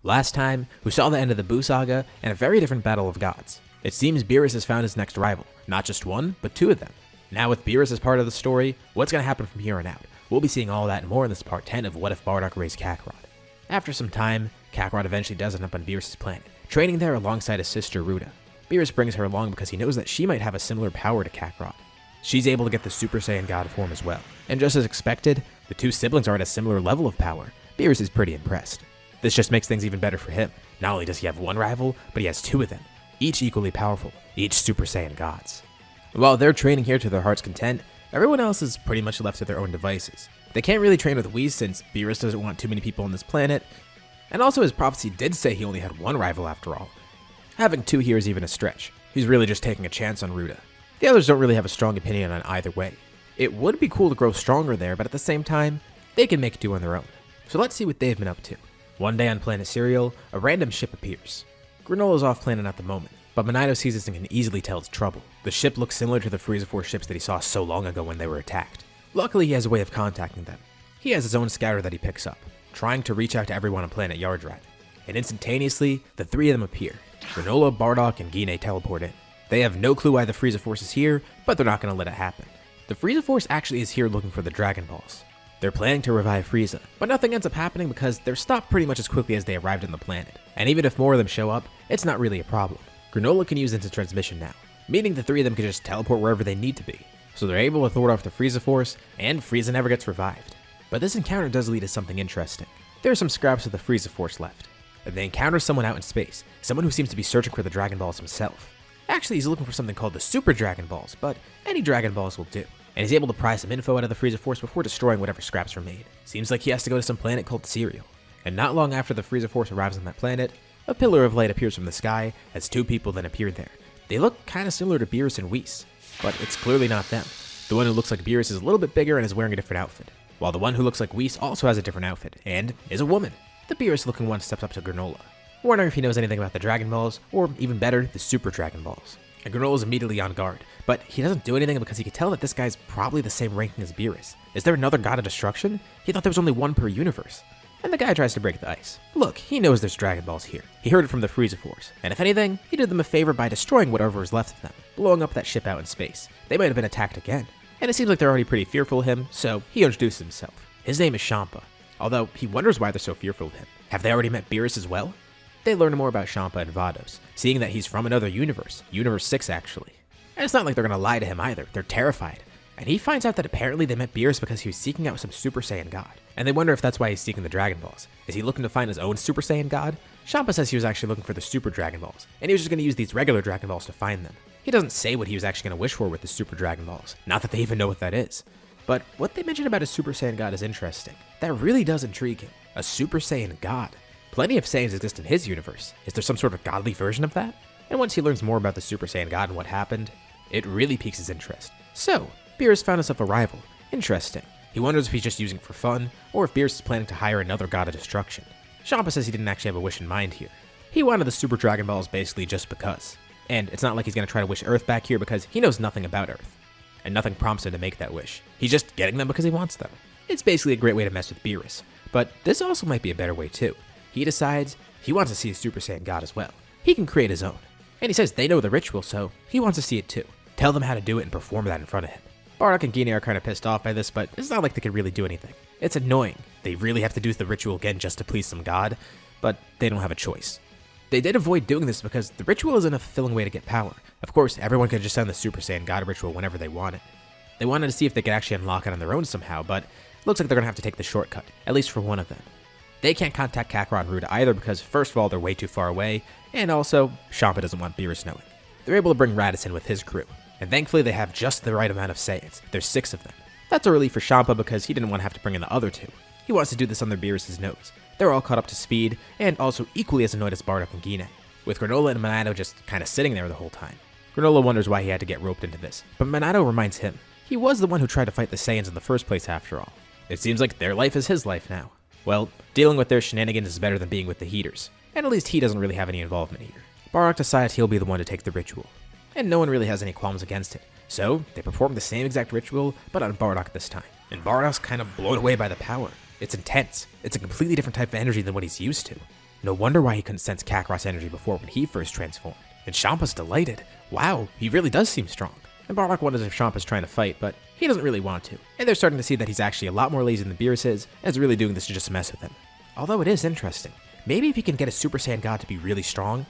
Last time, we saw the end of the Buu Saga and a very different battle of gods. It seems Beerus has found his next rival, not just one, but two of them. Now with Beerus as part of the story, what's going to happen from here on out? We'll be seeing all that and more in this part 10 of What If Bardock Raised Kakarot. After some time, Kakarot eventually does end up on Beerus' planet, training there alongside his sister Ruta. Beerus brings her along because he knows that she might have a similar power to Kakarot. She's able to get the Super Saiyan God form as well, and just as expected, the two siblings are at a similar level of power. Beerus is pretty impressed. This just makes things even better for him. Not only does he have one rival, but he has two of them, each equally powerful, each Super Saiyan gods. While they're training here to their heart's content, everyone else is pretty much left to their own devices. They can't really train with Whis since Beerus doesn't want too many people on this planet, and also his prophecy did say he only had one rival after all. Having two here is even a stretch. He's really just taking a chance on Ruta. The others don't really have a strong opinion on either way. It would be cool to grow stronger there, but at the same time, they can make do on their own. So let's see what they've been up to. One day on Planet Cereal, a random ship appears. Granola's off planet at the moment, but Monito sees this and can easily tell it's trouble. The ship looks similar to the Frieza Force ships that he saw so long ago when they were attacked. Luckily, he has a way of contacting them. He has his own scouter that he picks up, trying to reach out to everyone on planet Yardrat. And instantaneously, the three of them appear. Granola, Bardock, and Gine teleport in. They have no clue why the Frieza Force is here, but they're not going to let it happen. The Frieza Force actually is here looking for the Dragon Balls. They're planning to revive Frieza, but nothing ends up happening because they're stopped pretty much as quickly as they arrived on the planet. And even if more of them show up, it's not really a problem. Granola can use instant transmission now, meaning the three of them can just teleport wherever they need to be. So they're able to thwart off the Frieza Force, and Frieza never gets revived. But this encounter does lead to something interesting. There are some scraps of the Frieza Force left. And they encounter someone out in space, someone who seems to be searching for the Dragon Balls himself. Actually, he's looking for something called the Super Dragon Balls, but any Dragon Balls will do. And he's able to pry some info out of the Frieza Force before destroying whatever scraps were made. Seems like he has to go to some planet called Cereal. And not long after the Frieza Force arrives on that planet, a pillar of light appears from the sky as two people then appear there. They look kinda similar to Beerus and Whis, but it's clearly not them. The one who looks like Beerus is a little bit bigger and is wearing a different outfit, while the one who looks like Whis also has a different outfit, and is a woman. The Beerus looking one steps up to Granola, wondering if he knows anything about the Dragon Balls, or even better, the Super Dragon Balls. And Granola's immediately on guard, but he doesn't do anything because he can tell that this guy's probably the same ranking as Beerus. Is there another god of destruction? He thought there was only one per universe. And the guy tries to break the ice. Look, he knows there's Dragon Balls here. He heard it from the Frieza Force, and if anything, he did them a favor by destroying whatever was left of them, blowing up that ship out in space. They might have been attacked again. And it seems like they're already pretty fearful of him, so he introduces himself. His name is Champa, although he wonders why they're so fearful of him. Have they already met Beerus as well? They learn more about Champa and Vados, seeing that he's from another universe, Universe 6 actually. And it's not like they're gonna lie to him either, they're terrified. And he finds out that apparently they met Beerus because he was seeking out some Super Saiyan God. And they wonder if that's why he's seeking the Dragon Balls. Is he looking to find his own Super Saiyan God? Champa says he was actually looking for the Super Dragon Balls, and he was just gonna use these regular Dragon Balls to find them. He doesn't say what he was actually gonna wish for with the Super Dragon Balls, not that they even know what that is. But what they mentioned about a Super Saiyan God is interesting. That really does intrigue him. A Super Saiyan God. Plenty of Saiyans exist in his universe. Is there some sort of godly version of that? And once he learns more about the Super Saiyan God and what happened, it really piques his interest. So, Beerus found himself a rival. Interesting. He wonders if he's just using it for fun, or if Beerus is planning to hire another god of destruction. Champa says he didn't actually have a wish in mind here. He wanted the Super Dragon Balls basically just because. And it's not like he's going to try to wish Earth back here because he knows nothing about Earth. And nothing prompts him to make that wish. He's just getting them because he wants them. It's basically a great way to mess with Beerus. But this also might be a better way too. He decides he wants to see a Super Saiyan God as well. He can create his own. And he says they know the ritual, so he wants to see it too. Tell them how to do it and perform that in front of him. Bardock and Gine are kind of pissed off by this, but it's not like they can really do anything. It's annoying. They really have to do the ritual again just to please some god, but they don't have a choice. They did avoid doing this because the ritual isn't a fulfilling way to get power. Of course, everyone could just send the Super Saiyan God ritual whenever they wanted. They wanted to see if they could actually unlock it on their own somehow, but looks like they're going to have to take the shortcut, at least for one of them. They can't contact Kakarot and Ruta either because, first of all, they're way too far away, and also, Champa doesn't want Beerus knowing. They're able to bring Raditz in with his crew, and thankfully they have just the right amount of Saiyans. There's 6 of them. That's a relief for Champa because he didn't want to have to bring in the other 2. He wants to do this under Beerus' nose. They're all caught up to speed, and also equally as annoyed as Bardock and Gine, with Granola and Monito just kinda sitting there the whole time. Granola wonders why he had to get roped into this, but Monito reminds him, he was the one who tried to fight the Saiyans in the first place after all. It seems like their life is his life now. Well, dealing with their shenanigans is better than being with the Heaters, and at least he doesn't really have any involvement here. Bardock decides he'll be the one to take the ritual, and no one really has any qualms against it. So, they perform the same exact ritual, but on Bardock this time. And Bardock's kind of blown away by the power. It's intense. It's a completely different type of energy than what he's used to. No wonder why he couldn't sense Kakarot's energy before when he first transformed. And Champa's delighted. Wow, he really does seem strong. And Bardock wonders if Champa's trying to fight, but he doesn't really want to. And they're starting to see that he's actually a lot more lazy than Beerus is, and is really doing this to just mess with him. Although it is interesting. Maybe if he can get a Super Saiyan God to be really strong,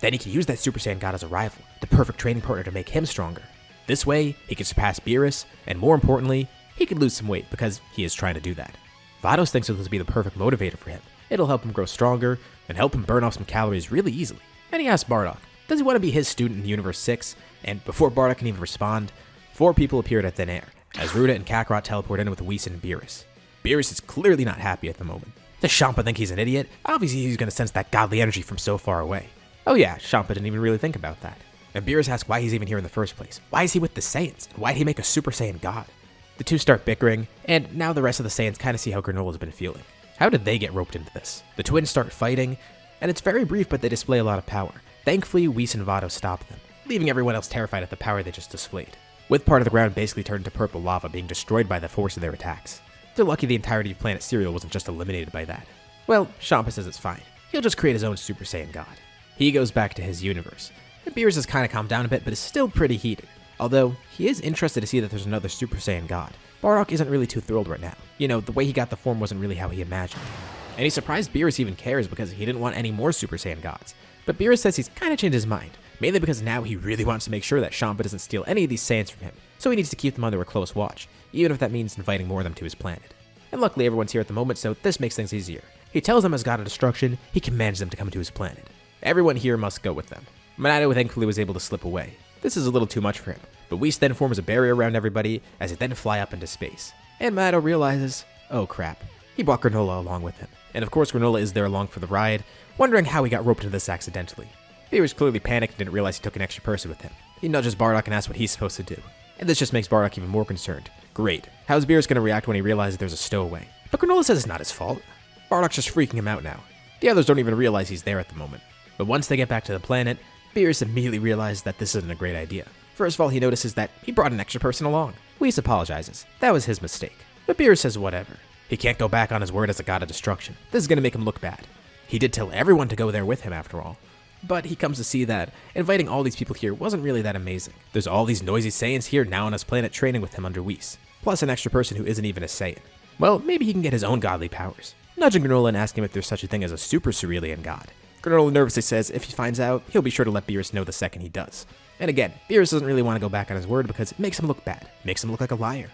then he can use that Super Saiyan God as a rival, the perfect training partner to make him stronger. This way, he can surpass Beerus, and more importantly, he could lose some weight because he is trying to do that. Vados thinks this will be the perfect motivator for him. It'll help him grow stronger, and help him burn off some calories really easily. And he asks Bardock, does he want to be his student in Universe 6? And before Bardock can even respond, 4 people appeared at thin air, as Ruda and Kakarot teleport in with Whis and Beerus. Beerus is clearly not happy at the moment. Does Champa think he's an idiot? Obviously he's going to sense that godly energy from so far away. Oh yeah, Champa didn't even really think about that. And Beerus asks why he's even here in the first place. Why is he with the Saiyans? And why did he make a Super Saiyan God? The two start bickering, and now the rest of the Saiyans kind of see how Granola's been feeling. How did they get roped into this? The twins start fighting, and it's very brief, but they display a lot of power. Thankfully, Whis and Vados stop them, leaving everyone else terrified at the power they just displayed, with part of the ground basically turned into purple lava being destroyed by the force of their attacks. They're lucky the entirety of Planet Cereal wasn't just eliminated by that. Well, Champa says it's fine. He'll just create his own Super Saiyan God. He goes back to his universe. And Beerus has kind of calmed down a bit, but is still pretty heated. Although, he is interested to see that there's another Super Saiyan God. Bardock isn't really too thrilled right now. You know, the way he got the form wasn't really how he imagined. And he's surprised Beerus even cares because he didn't want any more Super Saiyan Gods. But Beerus says he's kind of changed his mind, mainly because now he really wants to make sure that Champa doesn't steal any of these Saiyans from him, so he needs to keep them under a close watch, even if that means inviting more of them to his planet. And luckily everyone's here at the moment, so this makes things easier. He tells them as God of Destruction, he commands them to come to his planet. Everyone here must go with them. Monado thankfully was able to slip away. This is a little too much for him, but Whis then forms a barrier around everybody as they then fly up into space. And Monado realizes, oh crap, he brought Granola along with him. And of course Granola is there along for the ride, wondering how he got roped into this accidentally. Beerus clearly panicked and didn't realize he took an extra person with him. He nudges Bardock and asks what he's supposed to do. And this just makes Bardock even more concerned. Great, how's Beerus going to react when he realizes there's a stowaway? But Granola says it's not his fault. Bardock's just freaking him out now. The others don't even realize he's there at the moment. But once they get back to the planet, Beerus immediately realizes that this isn't a great idea. First of all, he notices that he brought an extra person along. Whis apologizes. That was his mistake. But Beerus says whatever. He can't go back on his word as a god of destruction. This is going to make him look bad. He did tell everyone to go there with him after all. But he comes to see that inviting all these people here wasn't really that amazing. There's all these noisy Saiyans here now on his planet training with him under Whis, plus an extra person who isn't even a Saiyan. Well, maybe he can get his own godly powers. Nudging Granola and asking him if there's such a thing as a Super Cerealian God. Granola nervously says if he finds out, he'll be sure to let Beerus know the second he does. And again, Beerus doesn't really want to go back on his word because it makes him look bad, makes him look like a liar.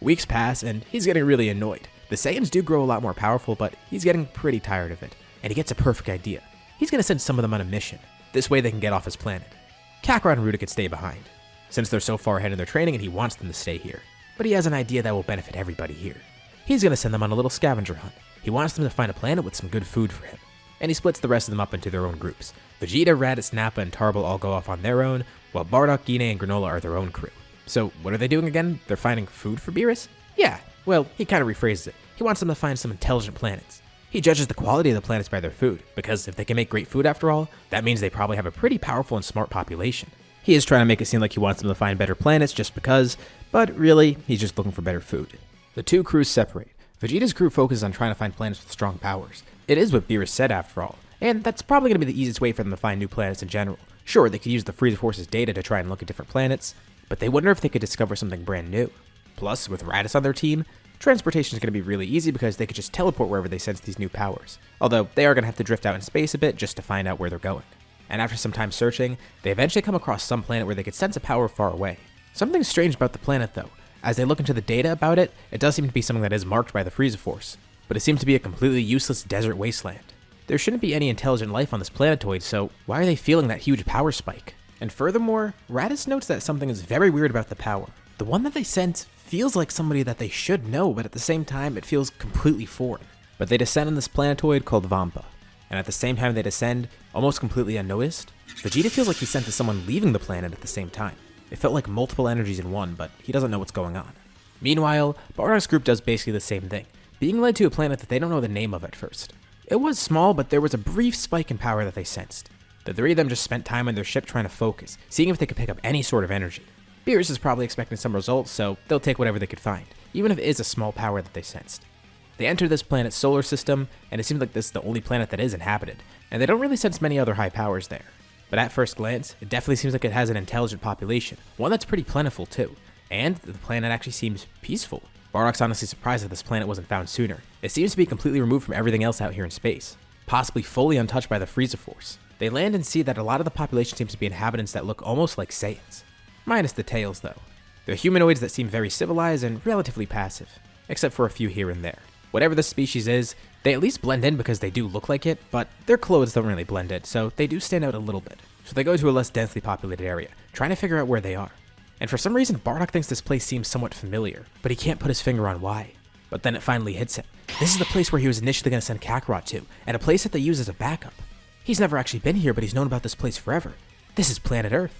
Weeks pass and he's getting really annoyed. The Saiyans do grow a lot more powerful, but he's getting pretty tired of it. And he gets a perfect idea. He's going to send some of them on a mission. This way they can get off his planet. Kakarot and Ruda could stay behind, since they're so far ahead in their training and he wants them to stay here. But he has an idea that will benefit everybody here. He's going to send them on a little scavenger hunt. He wants them to find a planet with some good food for him. And he splits the rest of them up into their own groups. Vegeta, Raditz, Nappa, and Tarble all go off on their own, while Bardock, Gine, and Granola are their own crew. So what are they doing again? They're finding food for Beerus? Yeah, well, he kind of rephrases it. He wants them to find some intelligent planets. He judges the quality of the planets by their food, because if they can make great food after all, that means they probably have a pretty powerful and smart population. He is trying to make it seem like he wants them to find better planets just because, but really, he's just looking for better food. The two crews separate. Vegeta's crew focuses on trying to find planets with strong powers. It is what Beerus said after all, and that's probably going to be the easiest way for them to find new planets in general. Sure, they could use the Frieza Force's data to try and look at different planets, but they wonder if they could discover something brand new. Plus, with Raditz on their team, transportation is going to be really easy because they could just teleport wherever they sense these new powers. Although, they are going to have to drift out in space a bit just to find out where they're going. And after some time searching, they eventually come across some planet where they could sense a power far away. Something strange about the planet though. As they look into the data about it, it does seem to be something that is marked by the Frieza Force. But it seems to be a completely useless desert wasteland. There shouldn't be any intelligent life on this planetoid, so why are they feeling that huge power spike? And furthermore, Raditz notes that something is very weird about the power. The one that they sense feels like somebody that they should know, but at the same time, it feels completely foreign. But they descend on this planetoid called Vampa. And at the same time they descend, almost completely unnoticed, Vegeta feels like he's sent to someone leaving the planet at the same time. It felt like multiple energies in one, but he doesn't know what's going on. Meanwhile, Bardock's group does basically the same thing, being led to a planet that they don't know the name of at first. It was small, but there was a brief spike in power that they sensed. The three of them just spent time on their ship trying to focus, seeing if they could pick up any sort of energy. Beerus is probably expecting some results, so they'll take whatever they could find, even if it is a small power that they sensed. They enter this planet's solar system, and it seems like this is the only planet that is inhabited, and they don't really sense many other high powers there. But at first glance, it definitely seems like it has an intelligent population, one that's pretty plentiful too, and the planet actually seems peaceful. Bardock's honestly surprised that this planet wasn't found sooner. It seems to be completely removed from everything else out here in space, possibly fully untouched by the Frieza force. They land and see that a lot of the population seems to be inhabitants that look almost like Saiyans. Minus the tails though. They're humanoids that seem very civilized and relatively passive, except for a few here and there. Whatever the species is, they at least blend in because they do look like it, but their clothes don't really blend in, so they do stand out a little bit. So they go to a less densely populated area, trying to figure out where they are. And for some reason, Bardock thinks this place seems somewhat familiar, but he can't put his finger on why. But then it finally hits him. This is the place where he was initially going to send Kakarot to, and a place that they use as a backup. He's never actually been here, but he's known about this place forever. This is planet Earth.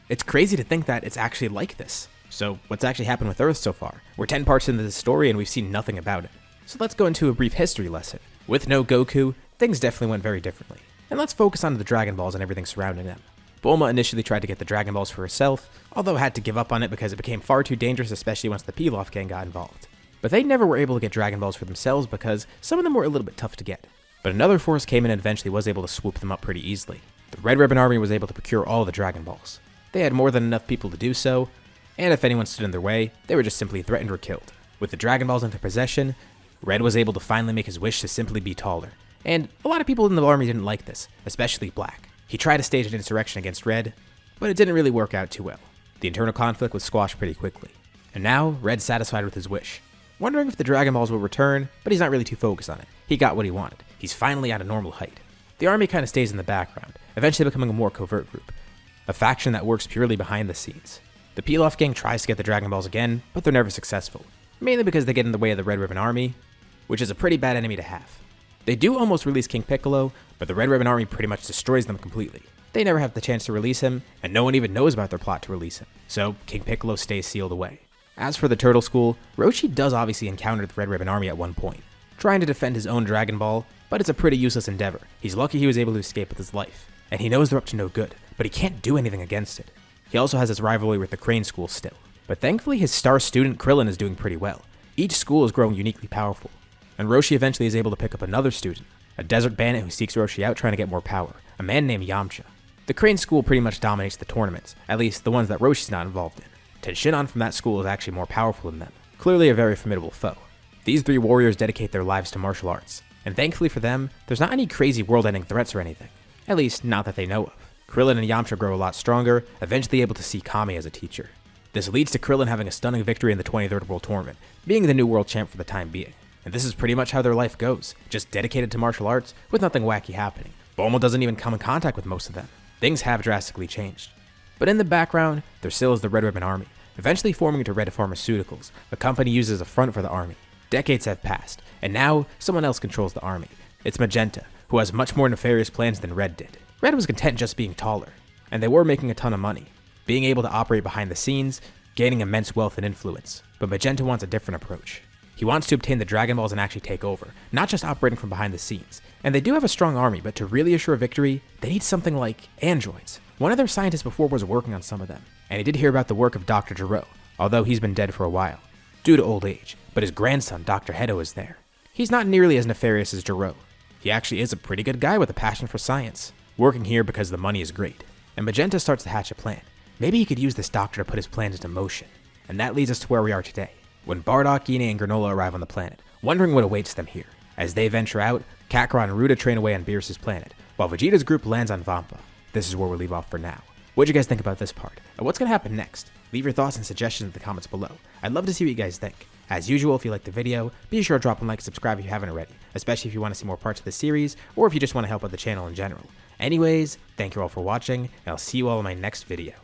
It's crazy to think that it's actually like this. So what's actually happened with Earth so far? We're 10 parts into this story and we've seen nothing about it. So let's go into a brief history lesson. With no Goku, things definitely went very differently. And let's focus on the Dragon Balls and everything surrounding them. Bulma initially tried to get the Dragon Balls for herself, although had to give up on it because it became far too dangerous, especially once the Pilaf gang got involved. But they never were able to get Dragon Balls for themselves because some of them were a little bit tough to get. But another force came in and eventually was able to swoop them up pretty easily. The Red Ribbon Army was able to procure all the Dragon Balls. They had more than enough people to do so, and if anyone stood in their way, they were just simply threatened or killed. With the Dragon Balls in their possession, Red was able to finally make his wish to simply be taller. And a lot of people in the army didn't like this, especially Black. He tried to stage an insurrection against Red, but it didn't really work out too well. The internal conflict was squashed pretty quickly. And now, Red's satisfied with his wish, wondering if the Dragon Balls will return, but he's not really too focused on it. He got what he wanted. He's finally at a normal height. The army kind of stays in the background, eventually becoming a more covert group, a faction that works purely behind the scenes. The Pilaf gang tries to get the Dragon Balls again, but they're never successful, mainly because they get in the way of the Red Ribbon Army, which is a pretty bad enemy to have. They do almost release King Piccolo, but the Red Ribbon Army pretty much destroys them completely. They never have the chance to release him, and no one even knows about their plot to release him, so King Piccolo stays sealed away. As for the Turtle School, Roshi does obviously encounter the Red Ribbon Army at one point, trying to defend his own Dragon Ball, but it's a pretty useless endeavor. He's lucky he was able to escape with his life, and he knows they're up to no good, but he can't do anything against it. He also has his rivalry with the Crane School still, but thankfully his star student Krillin is doing pretty well. Each school is growing uniquely powerful, and Roshi eventually is able to pick up another student, a desert bandit who seeks Roshi out trying to get more power, a man named Yamcha. The Crane School pretty much dominates the tournaments, at least the ones that Roshi's not involved in. Tenshinhan from that school is actually more powerful than them, clearly a very formidable foe. These three warriors dedicate their lives to martial arts, and thankfully for them, there's not any crazy world-ending threats or anything, at least not that they know of. Krillin and Yamcha grow a lot stronger, eventually able to see Kami as a teacher. This leads to Krillin having a stunning victory in the 23rd World Tournament, being the new world champ for the time being. And this is pretty much how their life goes, just dedicated to martial arts with nothing wacky happening. Bulma doesn't even come in contact with most of them. Things have drastically changed. But in the background, there still is the Red Ribbon Army, eventually forming into Red Pharmaceuticals, a company used as a front for the army. Decades have passed, and now someone else controls the army. It's Magenta, who has much more nefarious plans than Red did. Red was content just being taller, and they were making a ton of money, being able to operate behind the scenes, gaining immense wealth and influence. But Magenta wants a different approach. He wants to obtain the Dragon Balls and actually take over, not just operating from behind the scenes. And they do have a strong army, but to really assure victory, they need something like androids. One of their scientists before was working on some of them, and he did hear about the work of Dr. Gero, although he's been dead for a while, due to old age, but his grandson, Dr. Hedo, is there. He's not nearly as nefarious as Gero. He actually is a pretty good guy with a passion for science, working here because the money is great. And Magenta starts to hatch a plan. Maybe he could use this doctor to put his plans into motion. And that leads us to where we are today, when Bardock, Gine, and Granola arrive on the planet, wondering what awaits them here. As they venture out, Kakarot and Ruda train away on Beerus' planet, while Vegeta's group lands on Vampa. This is where we'll leave off for now. What'd you guys think about this part? And what's gonna happen next? Leave your thoughts and suggestions in the comments below. I'd love to see what you guys think. As usual, if you liked the video, be sure to drop a like and subscribe if you haven't already, especially if you want to see more parts of the series, or if you just want to help out the channel in general. Anyways, thank you all for watching, and I'll see you all in my next video.